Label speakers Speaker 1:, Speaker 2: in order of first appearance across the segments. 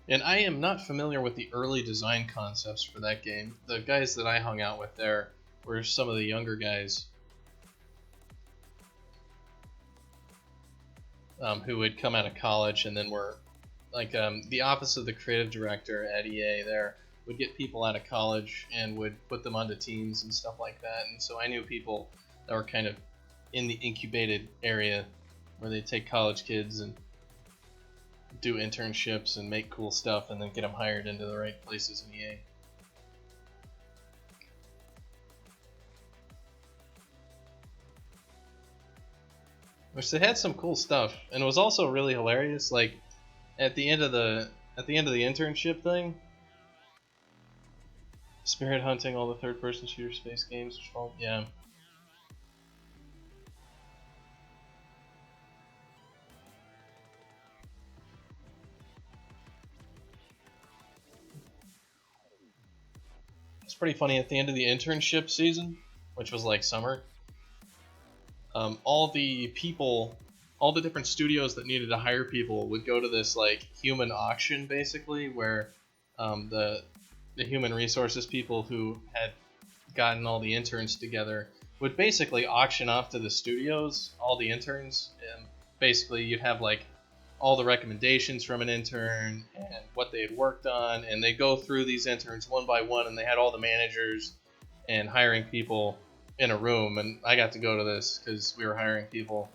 Speaker 1: And I am not familiar with the early design concepts for that game. The guys that I hung out with there were some of the younger guys who had come out of college and then were like the office of the creative director at EA there would get people out of college and would put them onto teams and stuff like that. And so I knew people that were kind of in the incubated area where they take college kids and do internships and make cool stuff and then get them hired into the right places in EA. Which they had some cool stuff, and it was also really hilarious. Like at the end of the internship thing, spirit hunting all the third-person shooter space games. Yeah. It's pretty funny at the end of the internship season, which was like summer. All the different studios that needed to hire people would go to this like human auction, basically, where the human resources people who had gotten all the interns together would basically auction off to the studios all the interns, and basically you'd have like all the recommendations from an intern and what they had worked on, and they go through these interns one by one, and they had all the managers and hiring people in a room, and I got to go to this because we were hiring people,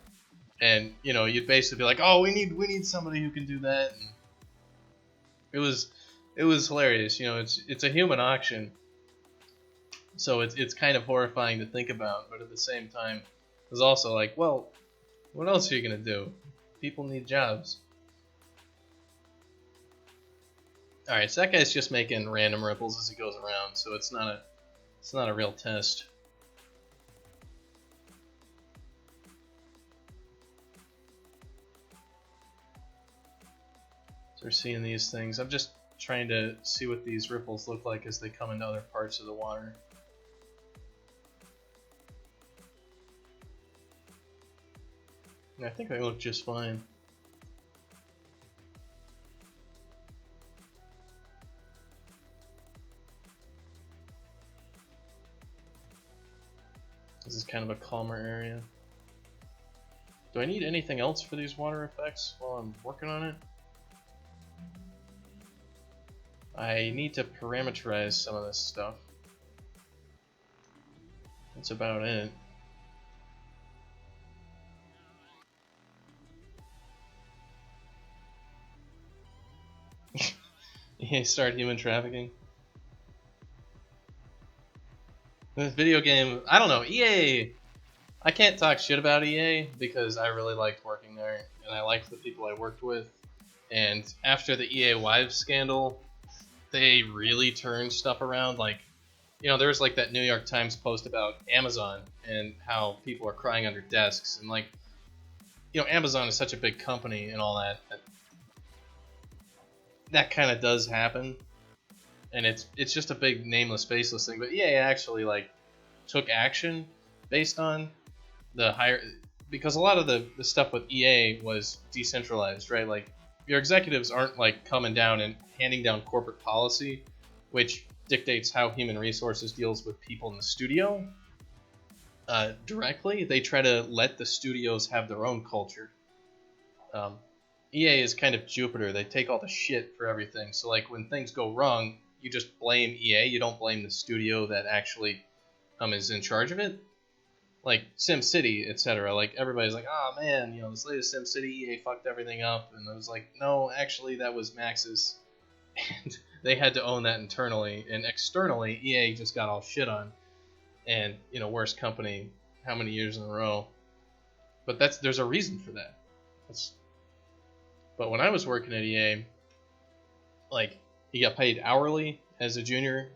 Speaker 1: and you'd basically be like, oh, we need somebody who can do that, and it was hilarious. It's a human auction, so it's kind of horrifying to think about, but at the same time, it was also like, well, what else are you gonna do? People need jobs. Alright, so that guy's just making random ripples as he goes around, so it's not a real test. So we're seeing these things. I'm just trying to see what these ripples look like as they come into other parts of the water. And I think they look just fine. This is kind of a calmer area. Do I need anything else for these water effects while I'm working on it? I need to parameterize some of this stuff. That's about it. EA start human trafficking. This video game, I don't know, EA, I can't talk shit about EA because I really liked working there and I liked the people I worked with. And after the EA Wives scandal, they really turned stuff around. Like, there was like that New York Times post about Amazon and how people are crying under desks, and like, Amazon is such a big company and all that kind of does happen, and it's just a big nameless, faceless thing. But EA actually like took action based on the higher, because a lot of the stuff with EA was decentralized, right? Like your executives aren't like coming down and handing down corporate policy, which dictates how human resources deals with people in the studio directly. They try to let the studios have their own culture. EA is kind of Jupiter. They take all the shit for everything. So like when things go wrong, you just blame EA. You don't blame the studio that actually is in charge of it. Like SimCity, etc. Like everybody's like, oh man, this latest SimCity, EA fucked everything up, and I was like, no, actually that was Max's, and they had to own that internally, and externally, EA just got all shit on, and worst company, how many years in a row? But there's a reason for that. But when I was working at EA, like you got paid hourly as a junior,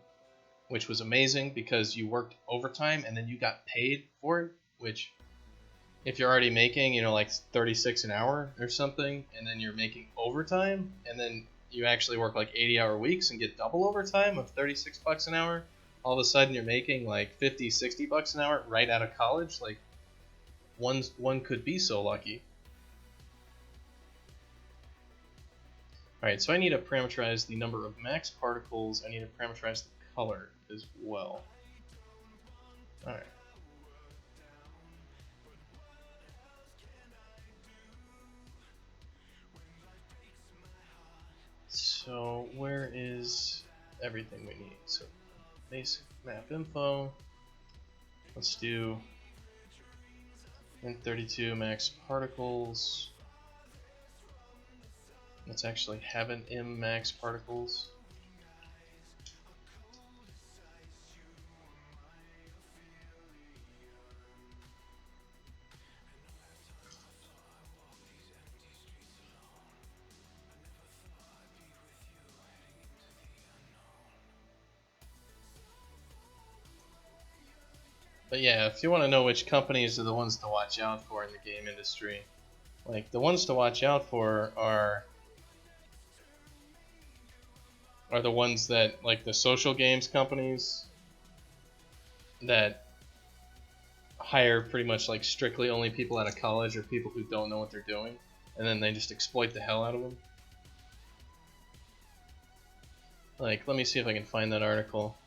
Speaker 1: which was amazing because you worked overtime and then you got paid for it, which if you're already making, like 36 an hour or something, and then you're making overtime, and then you actually work like 80-hour weeks and get double overtime of 36 bucks an hour, all of a sudden you're making like 50, 60 bucks an hour right out of college. Like one could be so lucky. Alright, so I need to parameterize the number of max particles. I need to parameterize the color as well. Alright. So where is everything we need? So basic map info. Let's do int32 max particles. Let's actually have an m max particles. But yeah, if you want to know which companies are the ones to watch out for in the game industry, like the ones to watch out for are the ones that, like the social games companies that hire pretty much like strictly only people out of college or people who don't know what they're doing, and then they just exploit the hell out of them. Like, let me see if I can find that article.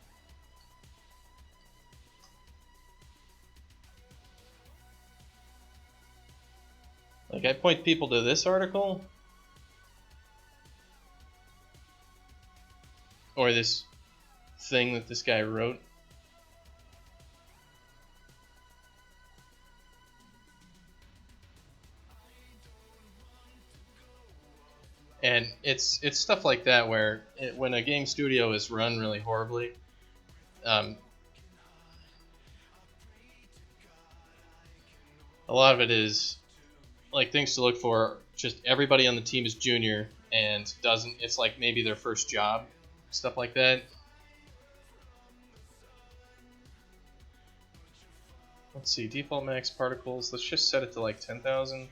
Speaker 1: Like, I point people to this article, or this thing that this guy wrote. And it's stuff like that where when a game studio is run really horribly, a lot of it is like things to look for. Just everybody on the team is junior and doesn't. It's like maybe their first job, stuff like that. Let's see, default max particles. Let's just set it to like 10,000.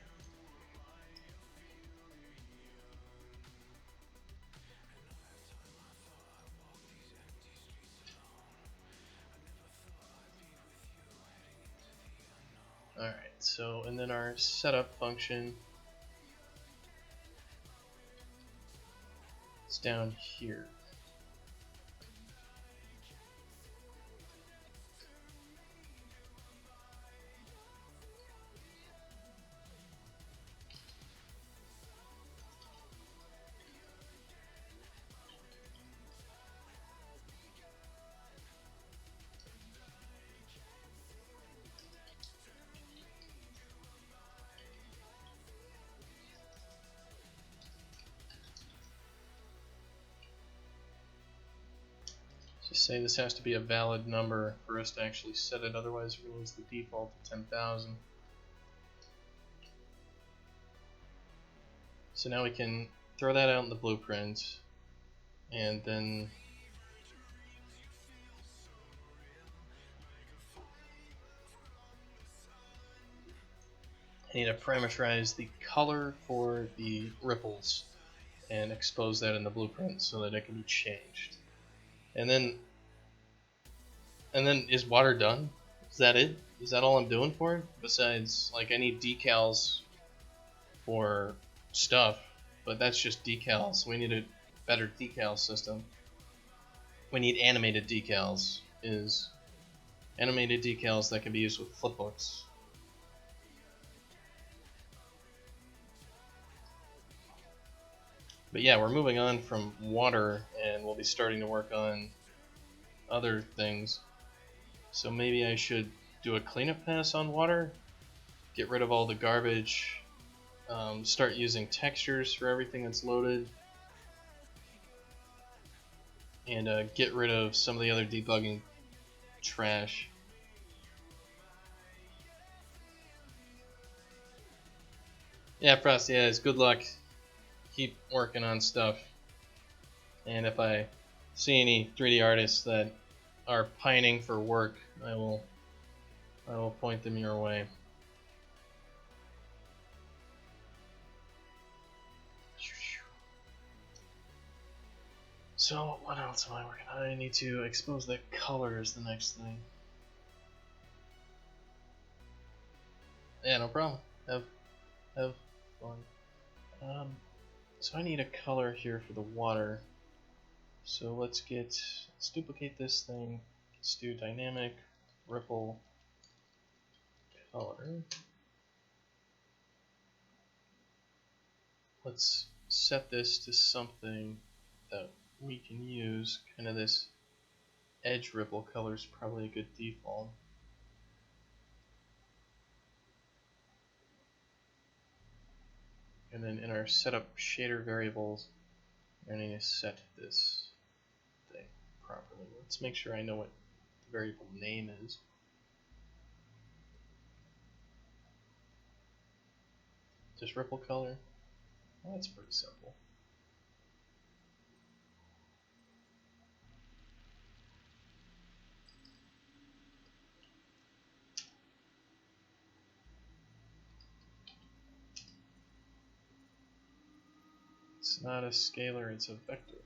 Speaker 1: Alright, so, and then our setup function is down here. Just say this has to be a valid number for us to actually set it, otherwise we'll use the default of 10,000. So now we can throw that out in the blueprint, and then I need to parameterize the color for the ripples and expose that in the blueprint so that it can be changed. And then is water done? Is that it? Is that all I'm doing for it? Besides, like, I need decals for stuff, but that's just decals. We need a better decal system. We need animated decals. Animated decals that can be used with flipbooks. But yeah, we're moving on from water, and we'll be starting to work on other things. So maybe I should do a cleanup pass on water, get rid of all the garbage, start using textures for everything that's loaded, and get rid of some of the other debugging trash. Yeah, Frosty, yeah, good luck. Keep working on stuff. And if I see any 3D artists that are pining for work, I will point them your way. So what else am I working on? I need to expose the color is the next thing. Yeah, no problem. Have fun. So I need a color here for the water. So let's duplicate this thing. Let's do dynamic ripple color. Let's set this to something that we can use. Kind of this edge ripple color is probably a good default. And then in our setup shader variables, I need to set this thing properly. Let's make sure I know what the variable name is. Just ripple color. Well, that's pretty simple. It's not a scalar, it's a vector.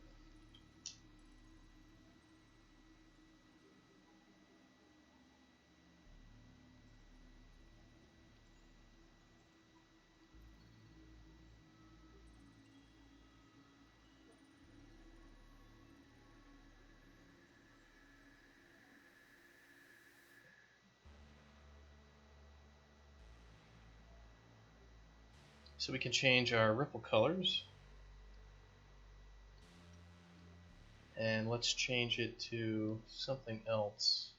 Speaker 1: So we can change our ripple colors. And let's change it to something else.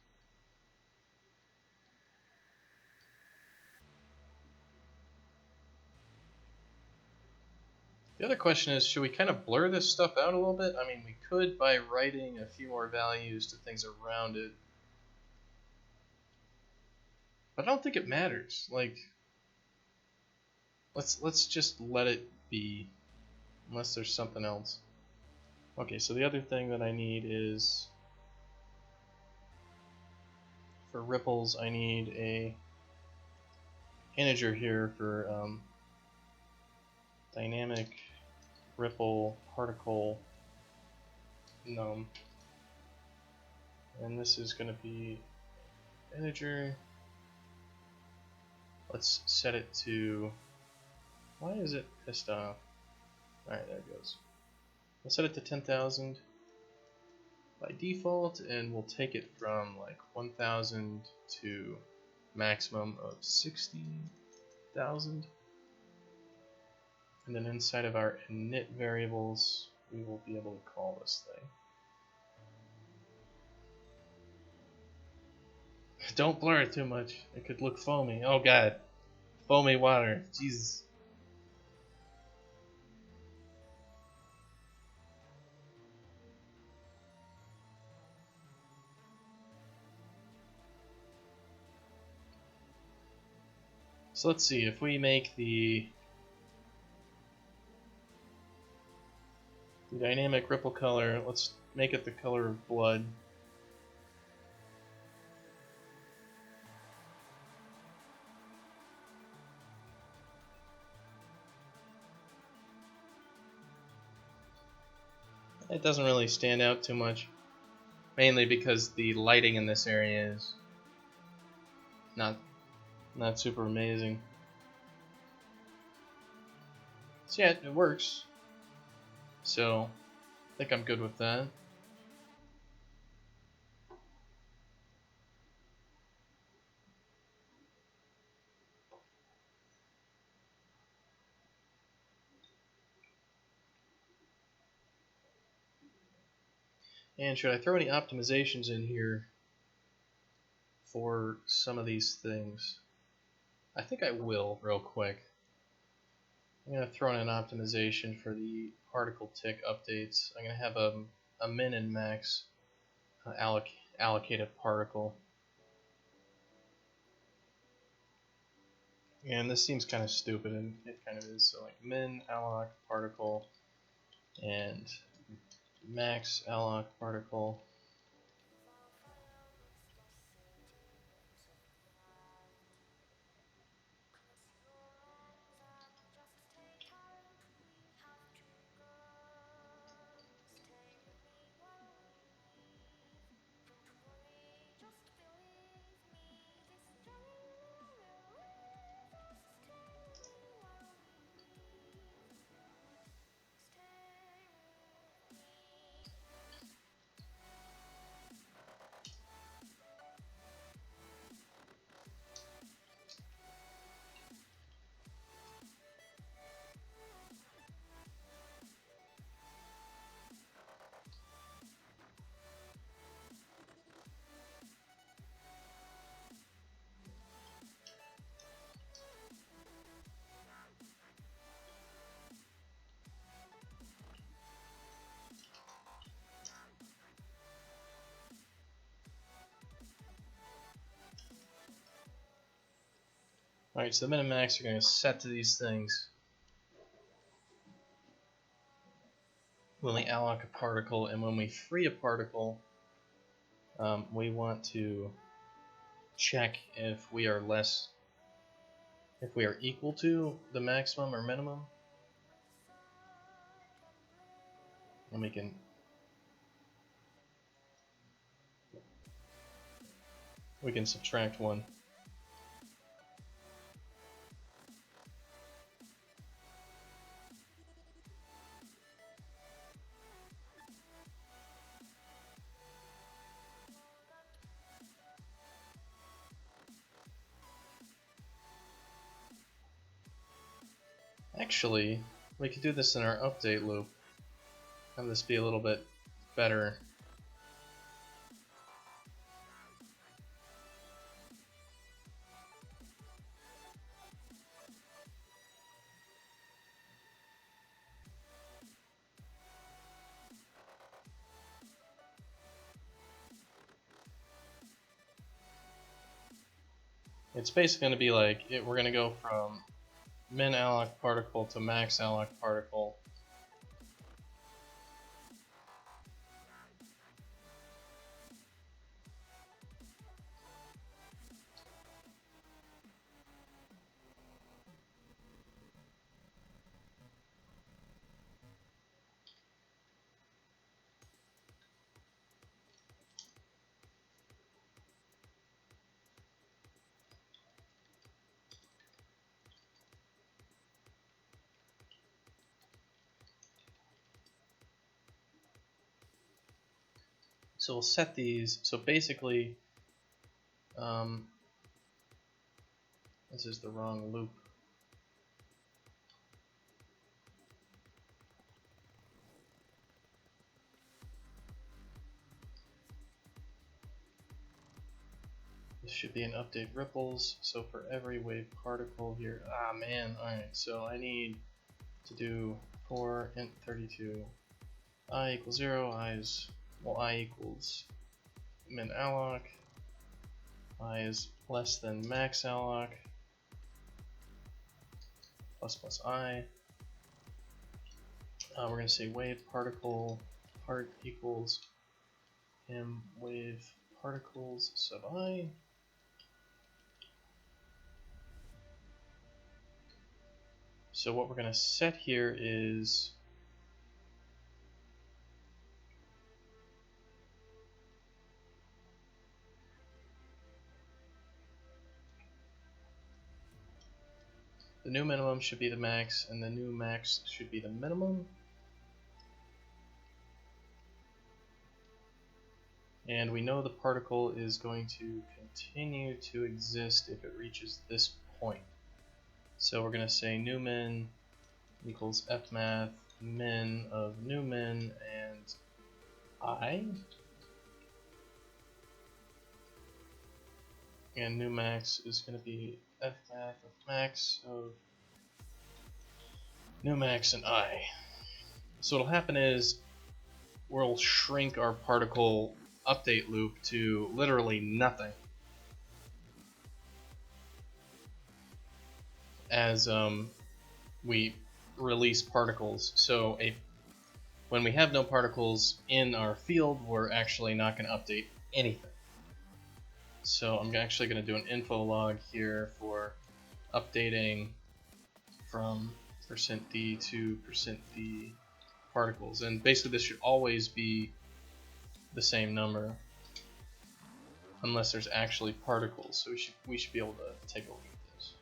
Speaker 1: The other question is, should we kind of blur this stuff out a little bit? I mean, we could by writing a few more values to things around it. But I don't think it matters. Like, let's just let it be, unless there's something else. Okay, so the other thing that I need is, for ripples, I need a integer here for dynamic ripple particle num, and this is going to be integer. Let's set it to, why is it pissed off? Alright, there it goes. We'll set it to 10,000 by default, and we'll take it from like 1,000 to maximum of 60,000. And then inside of our init variables, we will be able to call this thing. Don't blur it too much. It could look foamy. Oh god. Foamy water. Jesus. So let's see, if we make the dynamic ripple color, let's make it the color of blood. It doesn't really stand out too much, mainly because the lighting in this area is not super amazing. So yeah, it works. So I think I'm good with that. And should I throw any optimizations in here for some of these things? I think I will real quick. I'm going to throw in an optimization for the particle tick updates. I'm going to have a min and max allocated particle. And this seems kind of stupid, and it kind of is. So like min alloc particle and max alloc particle. Alright, so the min and max are going to set to these things. When we alloc a particle, and when we free a particle, we want to check if we are equal to the maximum or minimum. And we can subtract one. Actually, we could do this in our update loop. Have this be a little bit better. It's basically going to be like, we're going to go from min alloc particle to max alloc particle. So we'll set these. So basically, this is the wrong loop. This should be an update ripples. So for every wave particle here, man, alright, so I need to do for int 32, I equals 0, I equals min alloc, I is less than max alloc, plus I. We're going to say wave particle part equals m wave particles sub I. So what we're going to set here is the new minimum should be the max, and the new max should be the minimum. And we know the particle is going to continue to exist if it reaches this point. So we're going to say new min equals fmath min of new min and I. And new max is going to be fmath of max of new max and I. So what'll happen is we'll shrink our particle update loop to literally nothing as we release particles. So when we have no particles in our field, we're actually not going to update anything. So I'm actually going to do an info log here for updating from %d to %d particles. And basically this should always be the same number unless there's actually particles. So we should be able to take a look at this.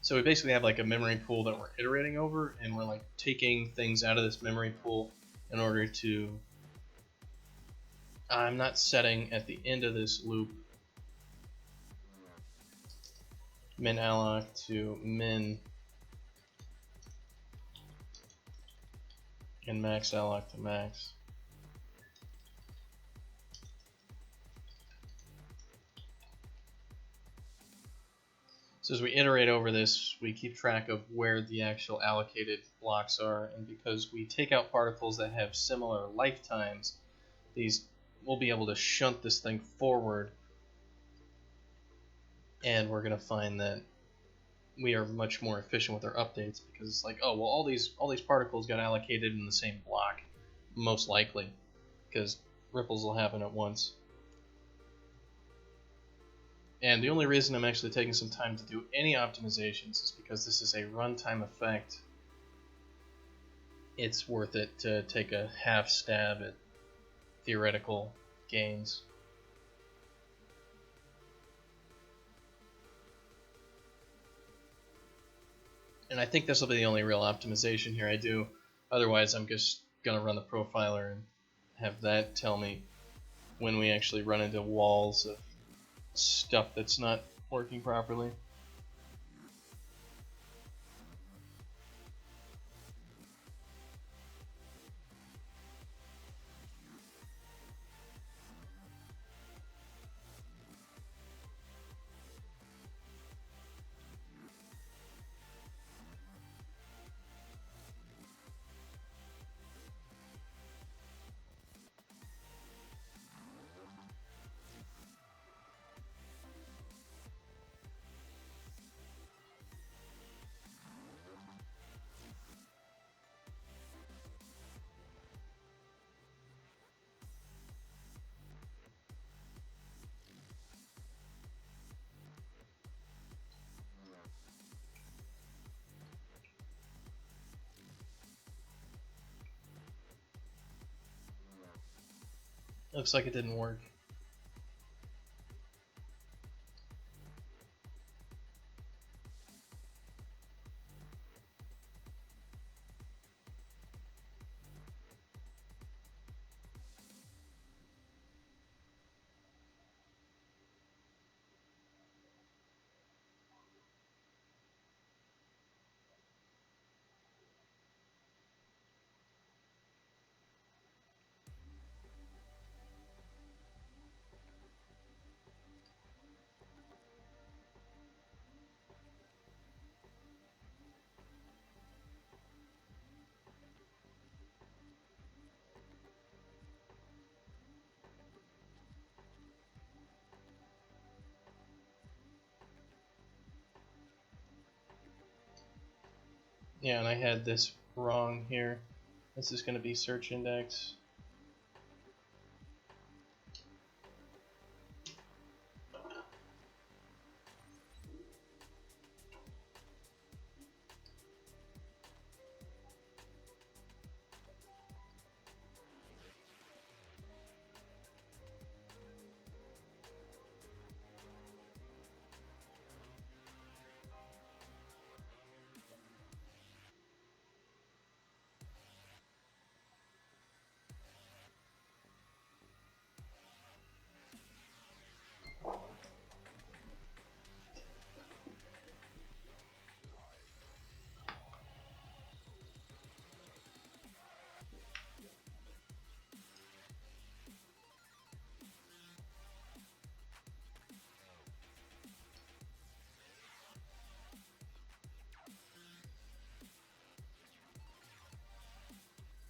Speaker 1: So we basically have like a memory pool that we're iterating over, and we're like taking things out of this memory pool in order to I'm not setting at the end of this loop min alloc to min and max alloc to max. So as we iterate over this, we keep track of where the actual allocated blocks are, and because we take out particles that have similar lifetimes, we'll be able to shunt this thing forward and we're going to find that we are much more efficient with our updates, because it's like, oh well, all these particles got allocated in the same block, most likely, because ripples will happen at once. And the only reason I'm actually taking some time to do any optimizations is because this is a runtime effect. It's worth it to take a half stab at theoretical gains. And I think this will be the only real optimization here I do. Otherwise, I'm just going to run the profiler and have that tell me when we actually run into walls of stuff that's not working properly. Looks like it didn't work. Yeah, and I had this wrong here. This is going to be search index.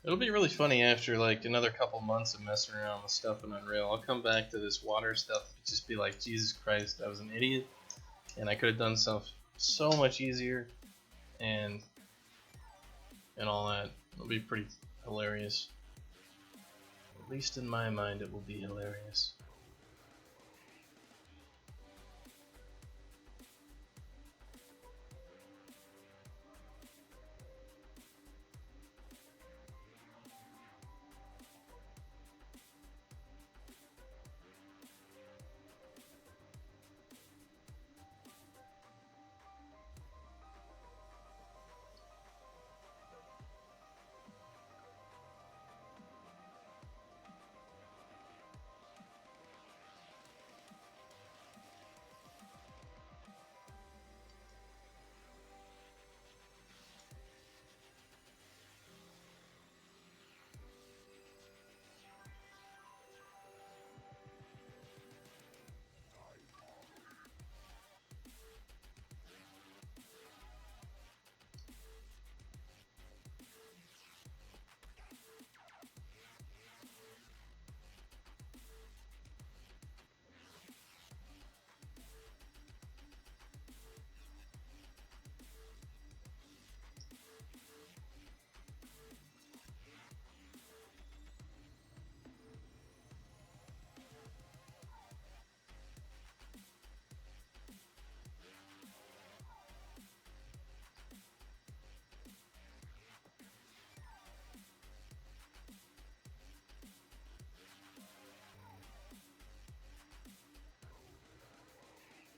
Speaker 1: It'll be really funny after like another couple months of messing around with stuff in Unreal. I'll come back to this water stuff and just be like, Jesus Christ, I was an idiot, and I could have done stuff so much easier, and all that. It'll be pretty hilarious. At least in my mind, it will be hilarious.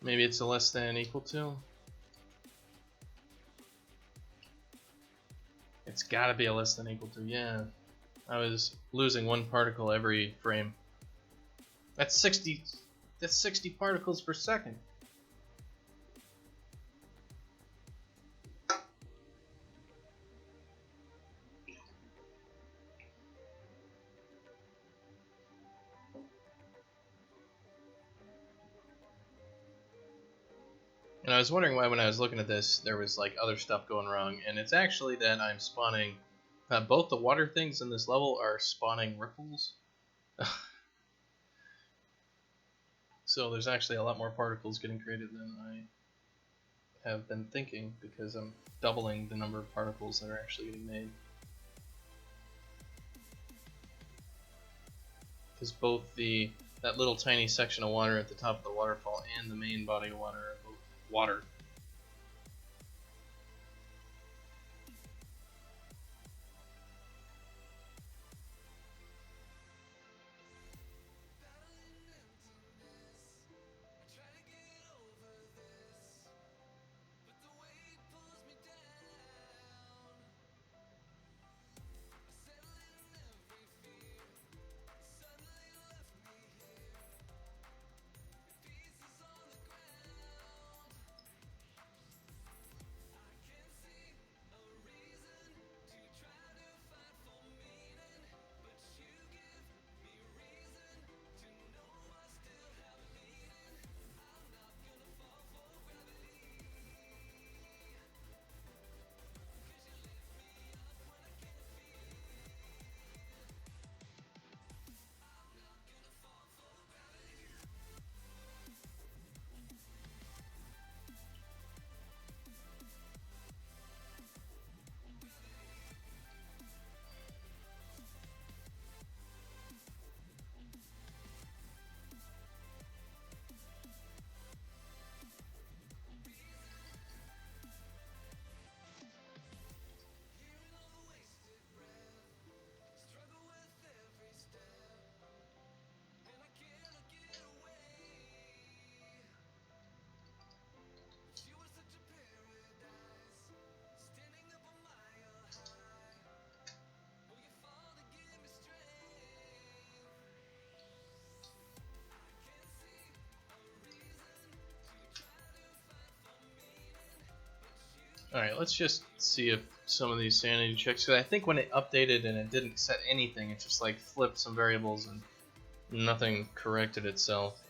Speaker 1: Maybe it's a less than equal to. It's gotta be a less than equal to, yeah. I was losing one particle every frame. That's 60 particles per second. And I was wondering why when I was looking at this, there was like other stuff going wrong. And it's actually that I'm spawning, both the water things in this level are spawning ripples. So there's actually a lot more particles getting created than I have been thinking, because I'm doubling the number of particles that are actually getting made. Because both that little tiny section of water at the top of the waterfall and the main body of water are both water. Alright, let's just see if some of these sanity checks, because I think when it updated and it didn't set anything, it just like flipped some variables and nothing corrected itself.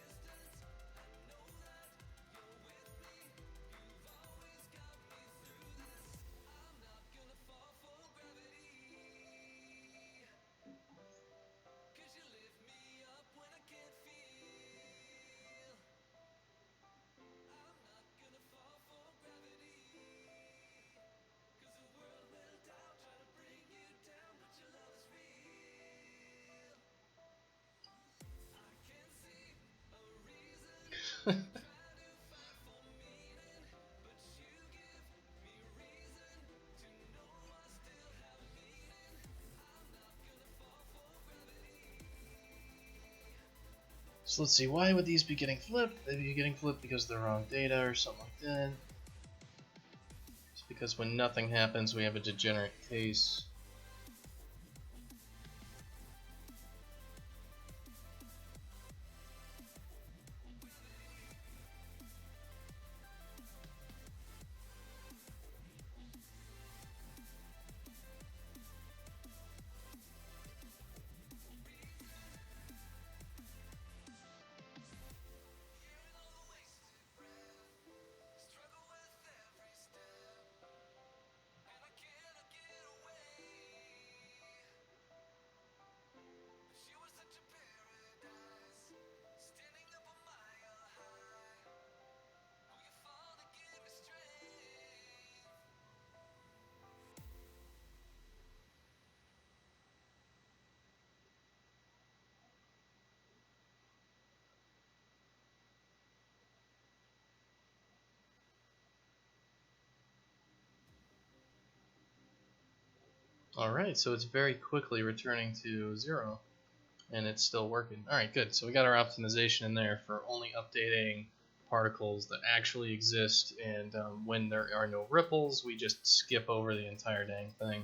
Speaker 1: So let's see, why would these be getting flipped? They'd be getting flipped because of the wrong data or something like that. It's because when nothing happens, we have a degenerate case. Alright, so it's very quickly returning to 0, and it's still working. Alright, good. So we got our optimization in there for only updating particles that actually exist, and when there are no ripples, we just skip over the entire dang thing.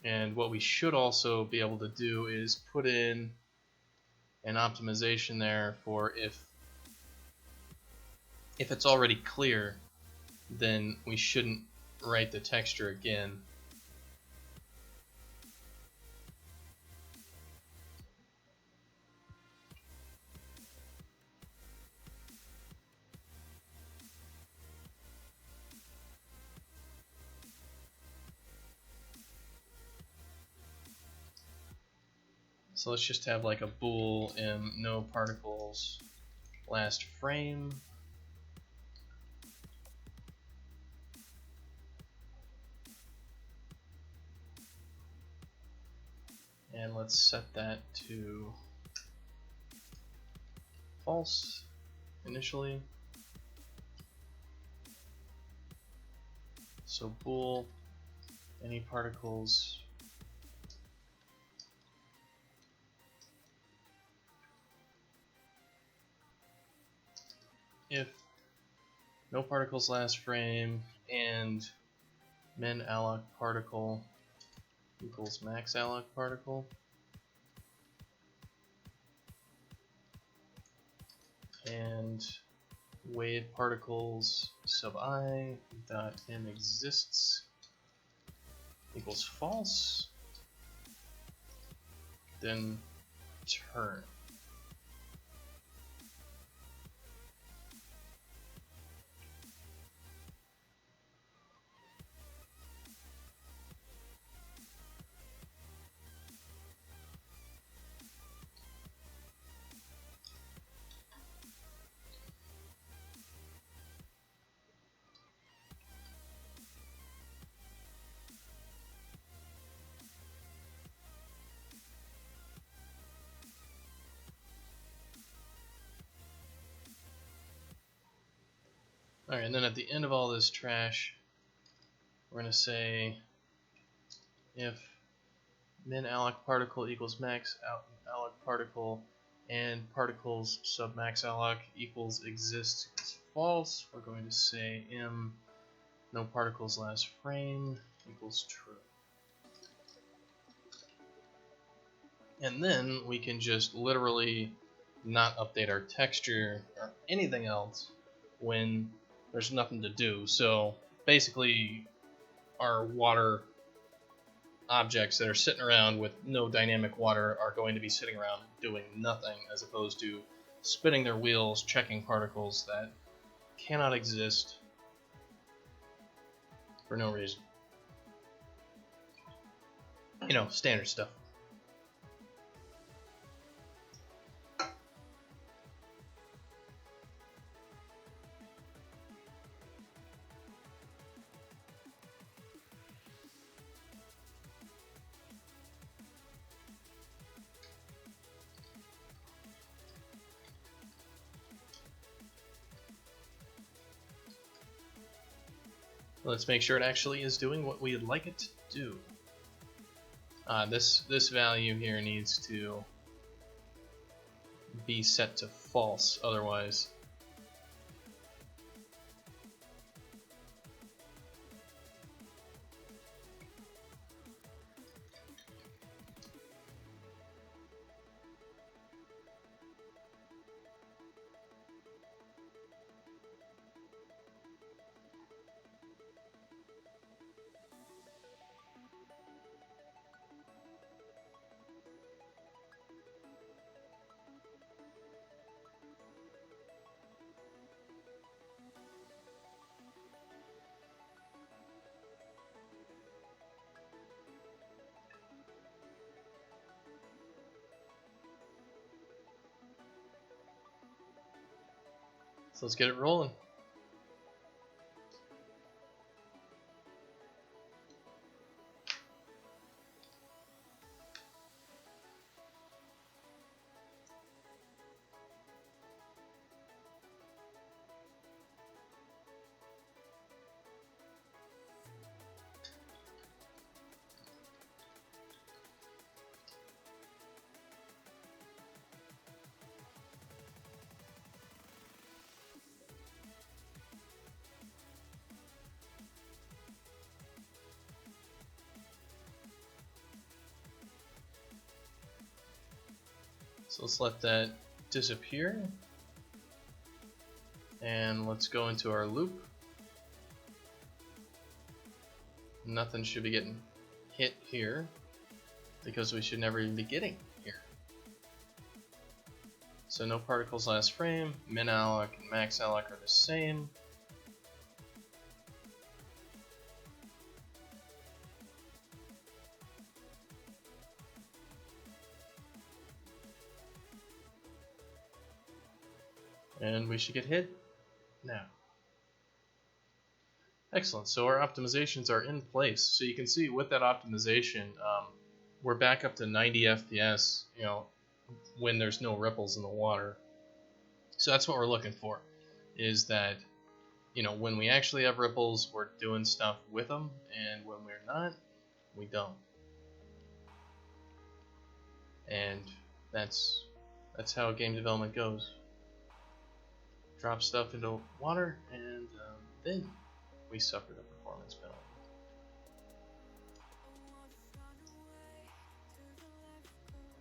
Speaker 1: And what we should also be able to do is put in an optimization there for if it's already clear, then we shouldn't write the texture again. So let's just have like a bool in no particles last frame. And let's set that to false initially. So bool any particles if no particles last frame and min alloc particle equals max alloc particle, and wave particles sub I dot m exists equals false, then turn. Alright, and then at the end of all this trash, we're going to say if min alloc particle equals max alloc particle and particles sub max alloc equals exists is false, we're going to say m no particles last frame equals true. And then we can just literally not update our texture or anything else when there's nothing to do. So basically our water objects that are sitting around with no dynamic water are going to be sitting around doing nothing, as opposed to spinning their wheels, checking particles that cannot exist for no reason. You know, standard stuff. Let's make sure it actually is doing what we'd like it to do. This value here needs to be set to false, otherwise. So let's get it rolling. So let's let that disappear. And let's go into our loop. Nothing should be getting hit here, because we should never even be getting here. So no particles last frame, min alloc and max alloc are the same. And we should get hit now. Excellent, so our optimizations are in place. So you can see with that optimization, we're back up to 90 FPS, when there's no ripples in the water. So that's what we're looking for, is that, when we actually have ripples, we're doing stuff with them, and when we're not, we don't. And that's how game development goes. Drop stuff into water, and then we suffer the performance penalty.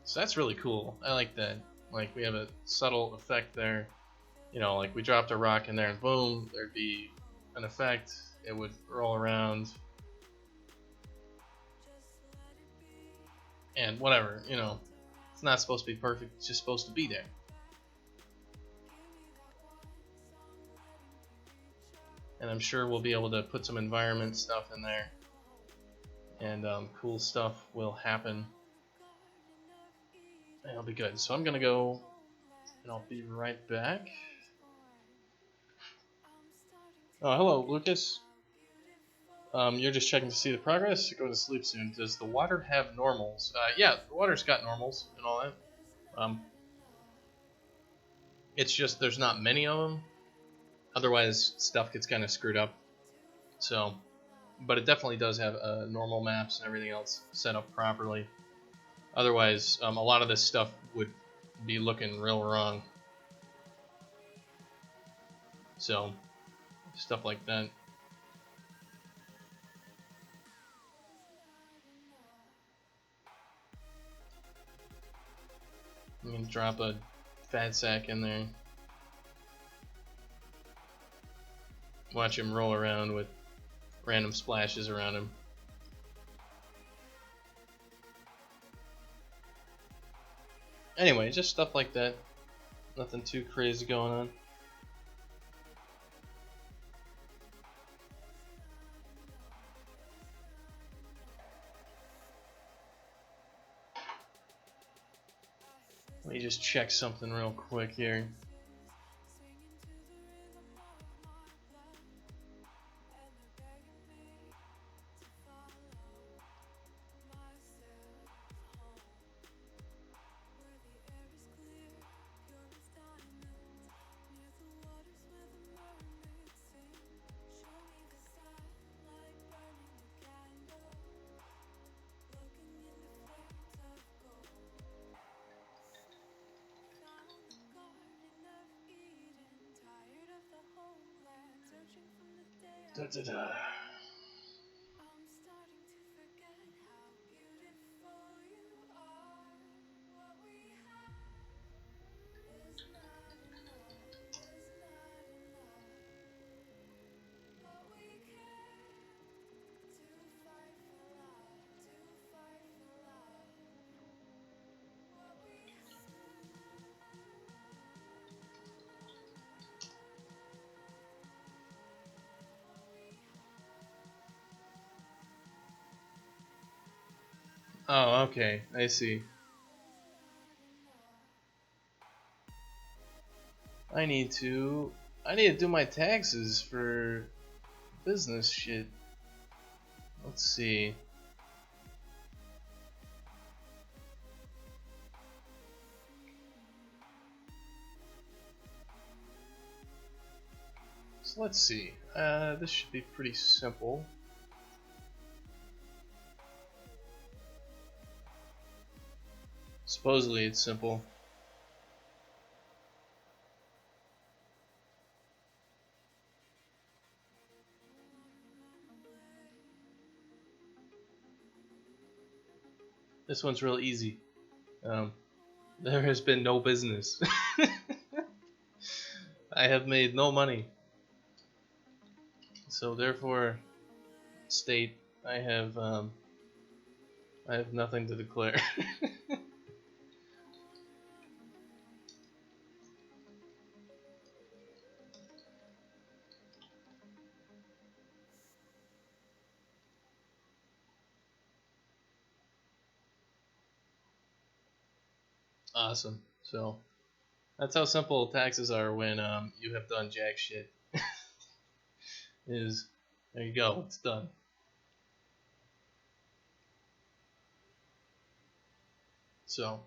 Speaker 1: So that's really cool. I like that. Like, we have a subtle effect there. Like we dropped a rock in there and boom, there'd be an effect. It would roll around. And whatever, it's not supposed to be perfect, it's just supposed to be there. And I'm sure we'll be able to put some environment stuff in there. And cool stuff will happen. And it'll be good. So I'm gonna go, and I'll be right back. Oh, hello, Lucas. You're just checking to see the progress? Go to sleep soon. Does the water have normals? Yeah, the water's got normals and all that. It's just there's not many of them. Otherwise, stuff gets kind of screwed up. So, but it definitely does have normal maps and everything else set up properly. Otherwise, a lot of this stuff would be looking real wrong. So, stuff like that. I'm gonna drop a fat sack in there. Watch him roll around with random splashes around him. Anyway, just stuff like that. Nothing too crazy going on. Let me just check something real quick here. Da, da, da. Oh, okay, I see. I need to do my taxes for business shit. Let's see. So let's see. This should be pretty simple. Supposedly it's simple. This one's real easy. There has been no business. I have made no money. So therefore, state, I have nothing to declare. Awesome. So that's how simple taxes are when you have done jack shit. Is there you go, it's done. So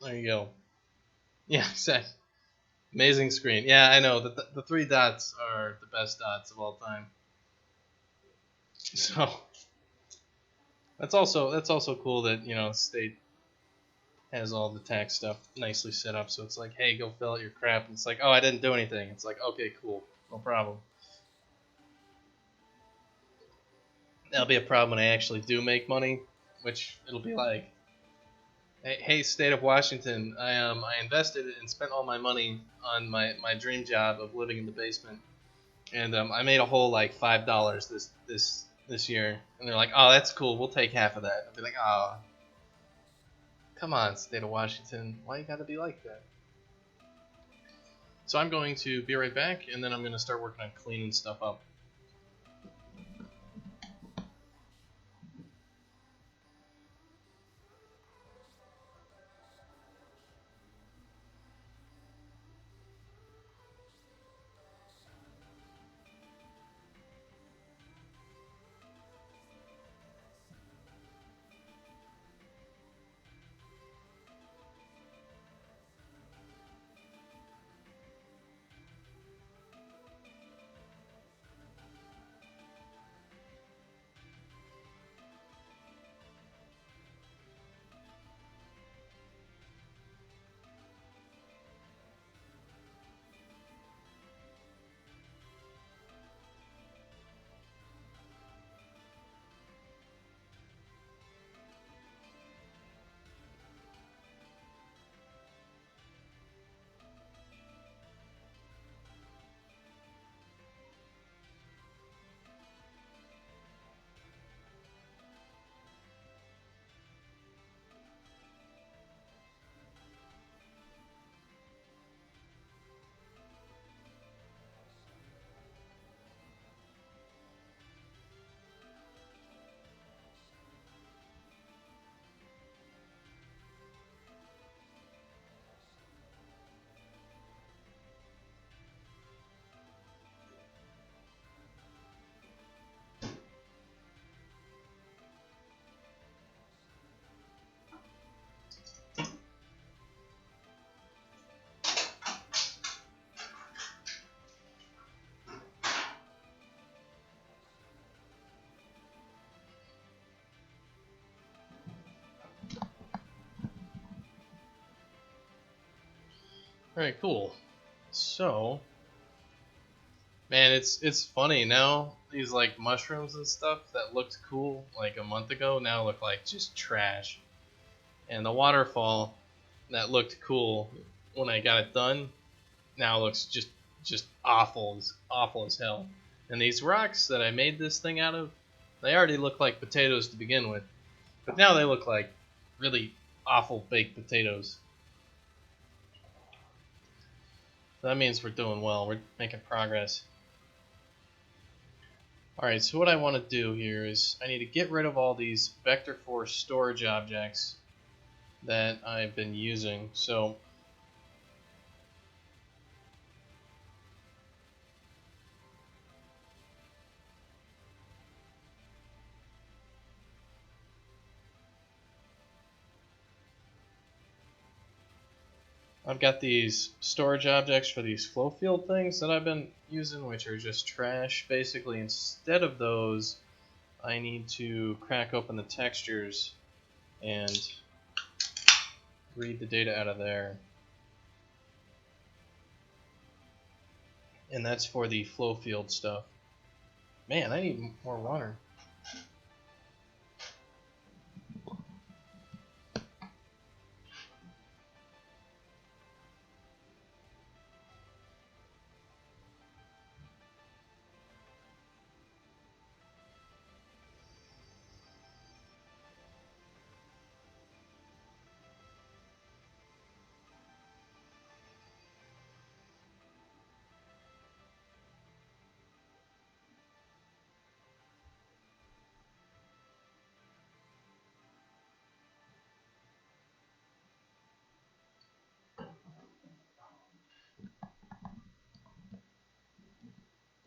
Speaker 1: there you go. Yeah, exactly. Amazing screen. Yeah, I know. The three dots are the best dots of all time. So that's also cool that state has all the tax stuff nicely set up. So it's like, hey, go fill out your crap. And it's like, oh, I didn't do anything. It's like, okay, cool, no problem. That'll be a problem when I actually do make money, which it'll be like, hey, state of Washington, I invested and spent all my money on my dream job of living in the basement, and I made a whole like $5 this year, and they're like, oh, that's cool, we'll take half of that. I'll be like, oh, come on, state of Washington, why you gotta be like that? So I'm going to be right back, and then I'm going to start working on cleaning stuff up. All right, cool. So, man, it's funny now. These like mushrooms and stuff that looked cool like a month ago now look like just trash. And the waterfall that looked cool when I got it done now looks just awful as hell. And these rocks that I made this thing out of, they already look like potatoes to begin with, but now they look like really awful baked potatoes. So that means we're doing well. We're making progress. Alright, so what I want to do here is I need to get rid of all these vector force storage objects that I've been using. So I've got these storage objects for these flow field things that I've been using, which are just trash. Basically, instead of those, I need to crack open the textures and read the data out of there. And that's for the flow field stuff. Man, I need more water.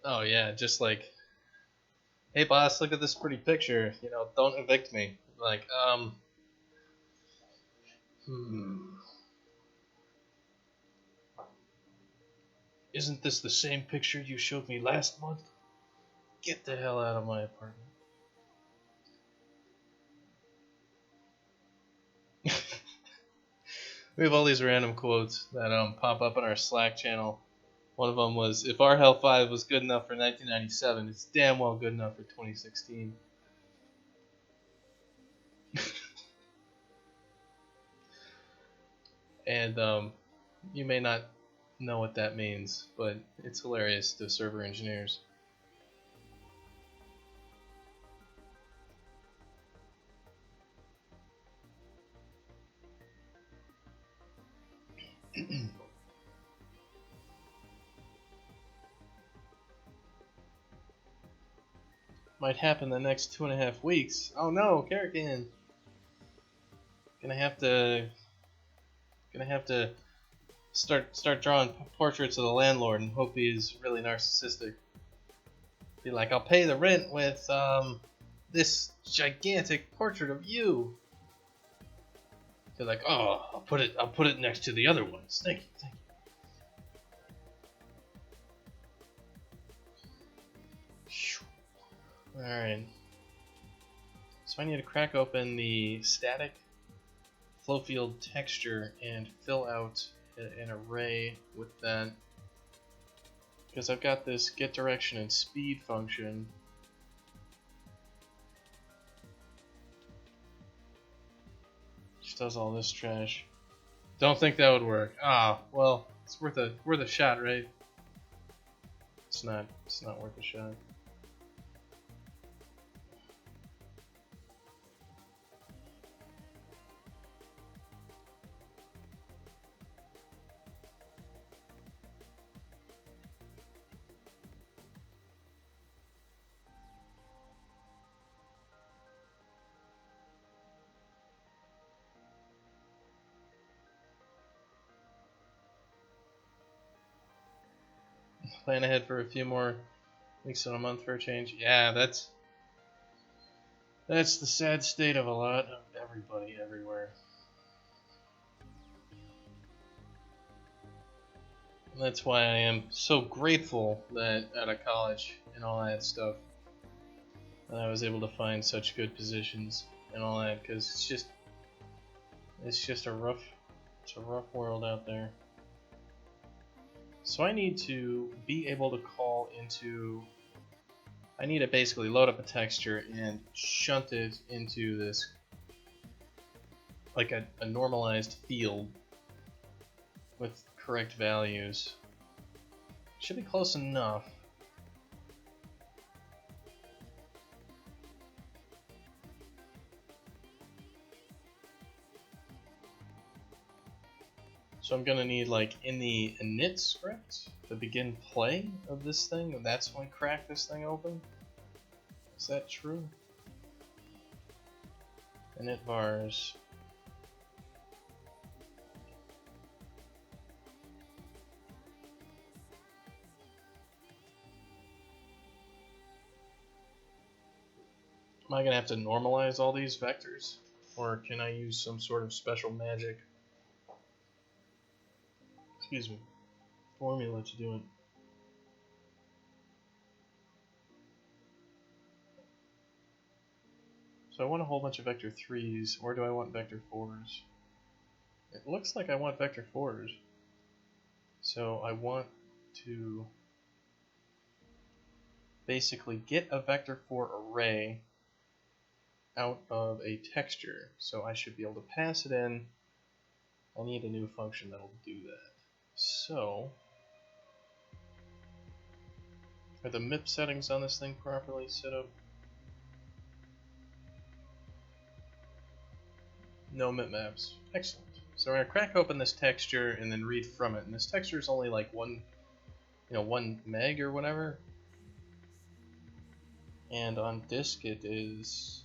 Speaker 1: Oh yeah, just like, hey boss, look at this pretty picture. You know, don't evict me. Like, hmm, isn't this the same picture you showed me last month? Get the hell out of my apartment. We have all these random quotes that pop up on our Slack channel. One of them was, "If our Hell 5 was good enough for 1997, it's damn well good enough for 2016." And you may not know what that means, but it's hilarious to server engineers. Might happen the next 2.5 weeks. Oh no, Karrakin! Gonna have to start drawing portraits of the landlord and hope he's really narcissistic. Be like, I'll pay the rent with this gigantic portrait of you. They're like, oh, I'll put it next to the other ones. Thank you, thank you. All right. So I need to crack open the static flow field texture and fill out an array with that, because I've got this get direction and speed function. Which does all this trash. Don't think that would work. Ah, well, it's worth a shot, right? It's not worth a shot. Plan ahead for a few more weeks and a month for a change. Yeah, that's the sad state of a lot of everybody everywhere. And that's why I am so grateful that out of college and all that stuff, that I was able to find such good positions and all that, because it's just a rough world out there. So I need to be able to call into, I need to basically load up a texture and shunt it into this, like a normalized field with correct values. Should be close enough. So I'm gonna need, like, in the init script, the begin play of this thing, and that's when I crack this thing open. Is that true? Init vars. Am I gonna have to normalize all these vectors? Or can I use some sort of special magic, excuse me, formula to do it? So I want a whole bunch of vector 3s, or do I want vector 4s? It looks like I want vector 4s. So I want to basically get a vector 4 array out of a texture. So I should be able to pass it in. I need a new function that'll do that. So, are the MIP settings on this thing properly set up? No MIP maps. Excellent. So we're gonna crack open this texture and then read from it. And this texture is only like 1 meg or whatever. And on disk it is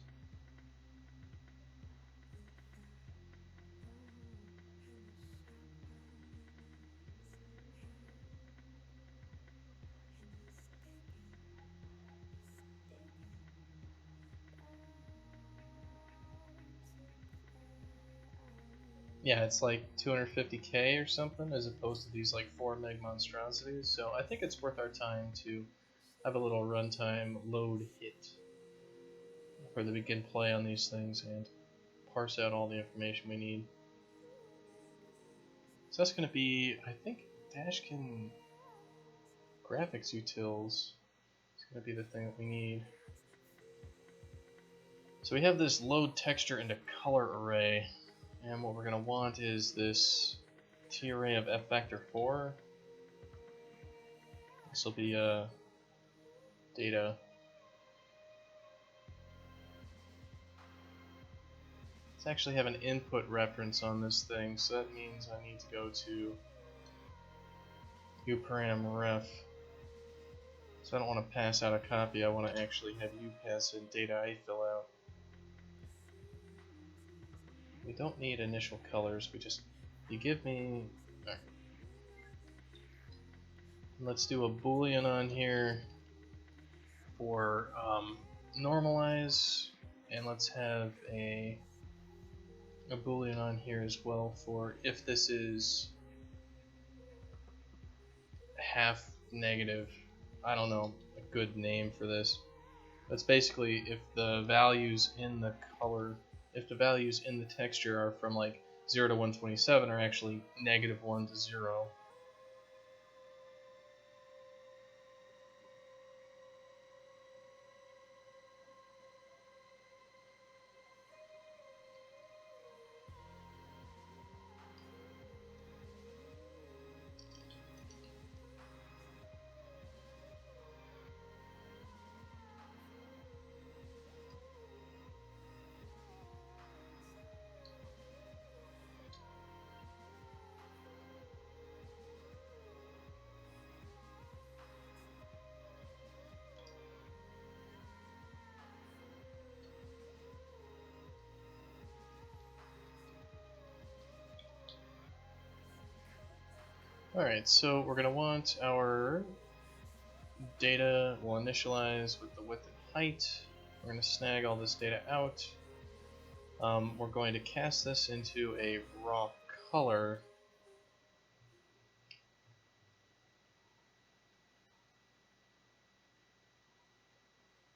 Speaker 1: Yeah, it's like 250k or something, as opposed to these like 4 meg monstrosities. So I think it's worth our time to have a little runtime load hit where we can play on these things and parse out all the information we need. So that's going to be, I think, Dashkin graphics utils is going to be the thing that we need. So we have this load texture into color array, and what we're going to want is this T array of f factor 4. This will be data. Let's actually have an input reference on this thing, so that means I need to go to uparam ref. So I don't want to pass out a copy, I want to actually have you pass in data I fill out. We don't need initial colors, you give me... Right. Let's do a boolean on here for normalize, and let's have a boolean on here as well for if this is half negative. I don't know a good name for this. That's basically if the values in the color, if the values in the texture are from like 0 to 127 are actually -1 to 0. Alright, so we're going to want our data, we'll initialize with the width and height. We're going to snag all this data out. We're going to cast this into a raw color.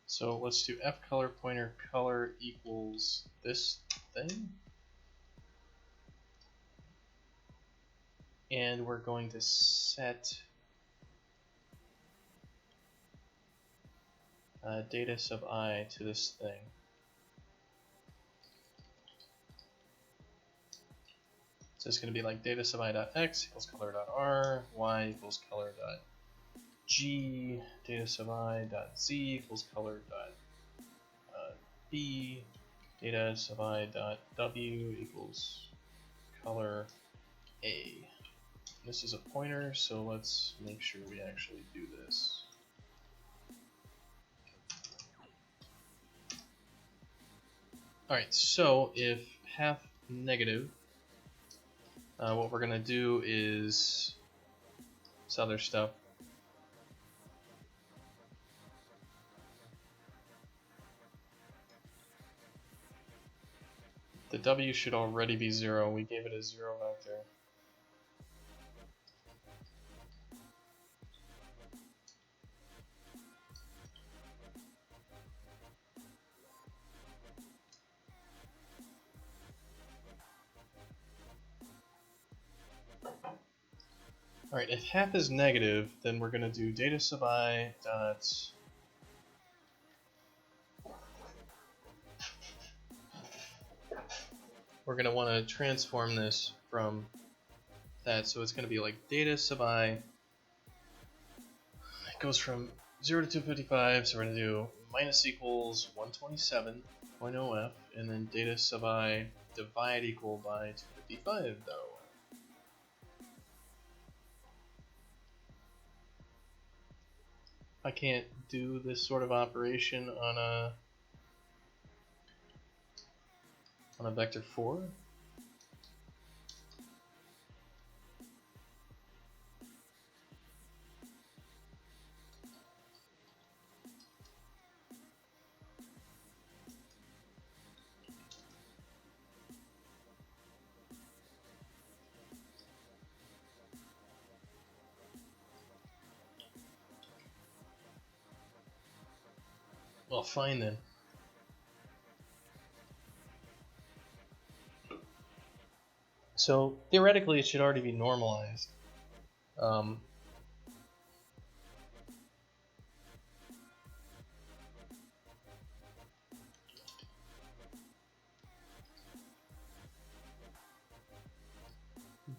Speaker 1: So let's do f color pointer color equals this thing. And we're going to set data sub I to this thing. So it's going to be like data sub I.x equals color.r, y equals color.g, data sub I.z equals color.b, data sub I.w equals color A. This is a pointer, so let's make sure we actually do this. Alright, so if half negative, what we're going to do is this other stuff. The W should already be 0. We gave it a 0 vector. Alright, if half is negative, then we're going to do data sub I dot we're going to want to transform this from that, so it's going to be like data sub I, it goes from 0 to 255, so we're going to do minus equals 127.0f, and then data sub I divide equal by 255 though. I can't do this sort of operation on a vector 4. Well, fine then. So theoretically, it should already be normalized.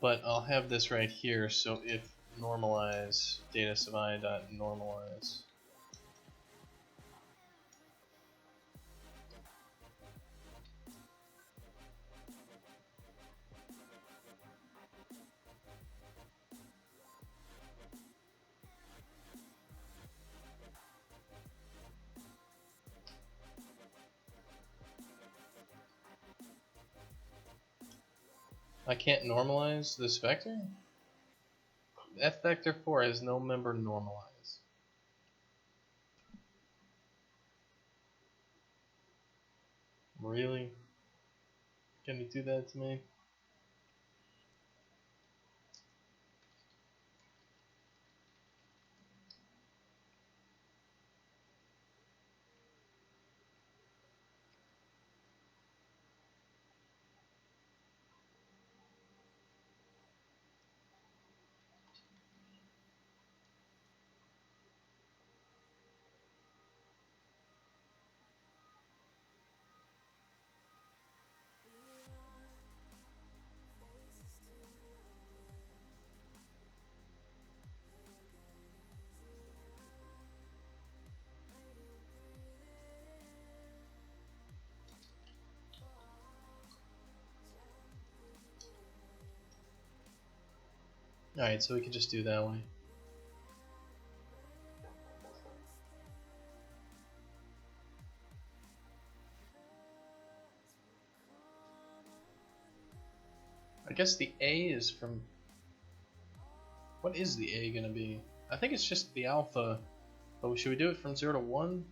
Speaker 1: But I'll have this right here. So if normalize data sub I dot normalize. I can't normalize this vector? F vector 4 has no member normalize. Really? Can you do that to me? Alright, so we can just do it that way. I guess the A is from... What is the A gonna be? I think it's just the alpha. But should we do it from 0 to 1?